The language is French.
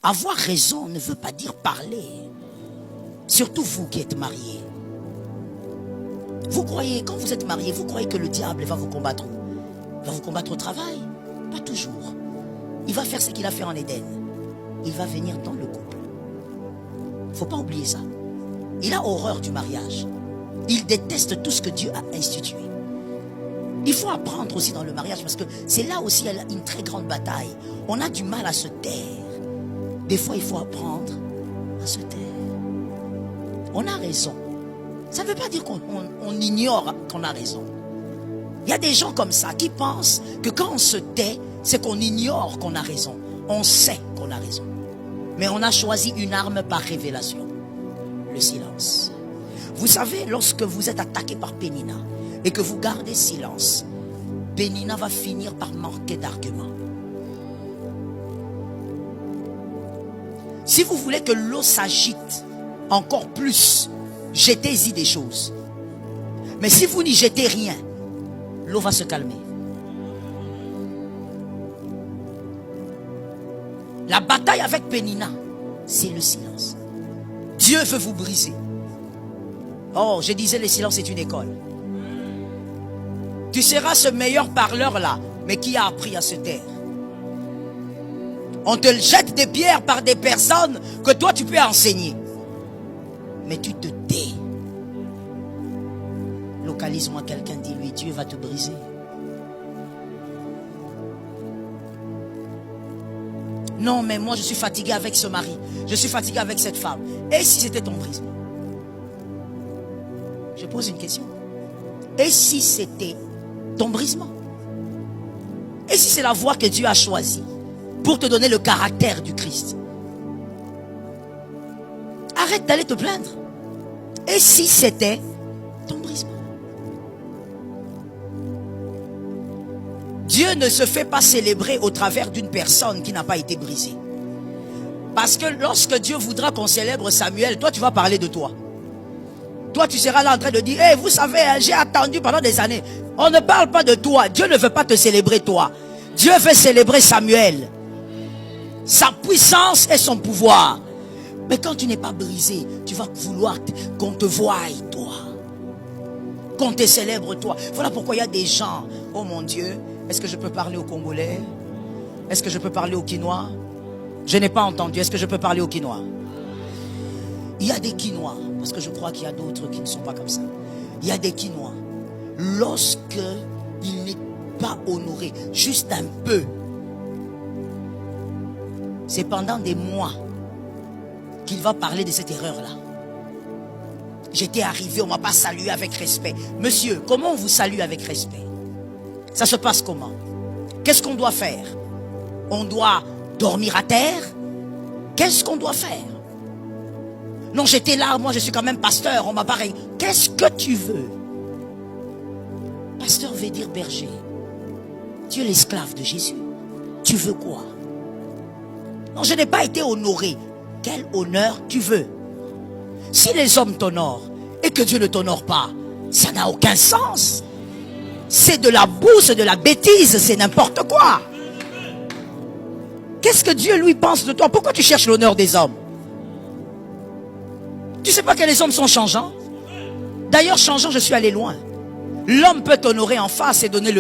Avoir raison ne veut pas dire parler. Surtout vous qui êtes mariés. Vous croyez, quand vous êtes mariés, vous croyez que le diable va vous combattre où? Il va vous combattre au travail? Pas toujours. Il va faire ce qu'il a fait en Éden. Il va venir dans le couple. Il ne faut pas oublier ça. Il a horreur du mariage. Il déteste tout ce que Dieu a institué. Il faut apprendre aussi dans le mariage parce que c'est là aussi une très grande bataille. On a du mal à se taire. Des fois, il faut apprendre à se taire. On a raison. Ça ne veut pas dire qu'on ignore qu'on a raison. Il y a des gens comme ça qui pensent que quand on se tait, c'est qu'on ignore qu'on a raison. On sait qu'on a raison. Mais on a choisi une arme par révélation. Le silence. Vous savez, lorsque vous êtes attaqué par Pénina et que vous gardez silence, Pénina va finir par manquer d'arguments. Si vous voulez que l'eau s'agite encore plus, jetez-y des choses. Mais si vous n'y jetez rien, l'eau va se calmer. La bataille avec Pénina, c'est le silence. Dieu veut vous briser. Oh, je disais, le silence est une école. Tu seras ce meilleur parleur-là, mais qui a appris à se taire? On te jette des pierres par des personnes que toi tu peux enseigner. Mais tu te tais. Localise-moi quelqu'un, dis-lui, Dieu va te briser. Non, mais moi je suis fatigué avec ce mari. Je suis fatigué avec cette femme. Et si c'était ton brisement? Je pose une question. Et si c'était ton brisement? Et si c'est la voie que Dieu a choisie pour te donner le caractère du Christ? Arrête d'aller te plaindre. Et si c'était ton brisement? Dieu ne se fait pas célébrer au travers d'une personne qui n'a pas été brisée. Parce que lorsque Dieu voudra qu'on célèbre Samuel, toi tu vas parler de toi. Toi tu seras là en train de dire, hey, vous savez, j'ai attendu pendant des années. On ne parle pas de toi. Dieu ne veut pas te célébrer toi. Dieu veut célébrer Samuel. Sa puissance et son pouvoir. Mais quand tu n'es pas brisé, tu vas vouloir qu'on te voie toi. Qu'on te célèbre toi. Voilà pourquoi il y a des gens, oh mon Dieu, est-ce que je peux parler au Congolais? Est-ce que je peux parler au Quinois? Je n'ai pas entendu. Est-ce que je peux parler au Quinois? Il y a des Quinois, parce que je crois qu'il y a d'autres qui ne sont pas comme ça. Il y a des Quinois. Lorsque il n'est pas honoré, juste un peu, c'est pendant des mois qu'il va parler de cette erreur-là. J'étais arrivé, on ne m'a pas salué avec respect. Monsieur, comment on vous salue avec respect? Ça se passe comment? Qu'est-ce qu'on doit faire? On doit dormir à terre? Qu'est-ce qu'on doit faire? Non, j'étais là, moi je suis quand même pasteur, on m'a pareil. Qu'est-ce que tu veux? Pasteur veut dire berger. Tu es l'esclave de Jésus. Tu veux quoi? Non, je n'ai pas été honoré. Quel honneur tu veux? Si les hommes t'honorent et que Dieu ne t'honore pas, ça n'a aucun sens. C'est de la boue, c'est de la bêtise, c'est n'importe quoi. Qu'est-ce que Dieu lui pense de toi? Pourquoi tu cherches l'honneur des hommes? Tu ne sais pas que les hommes sont changeants? D'ailleurs, changeant, je suis allé loin. L'homme peut t'honorer en face et donner le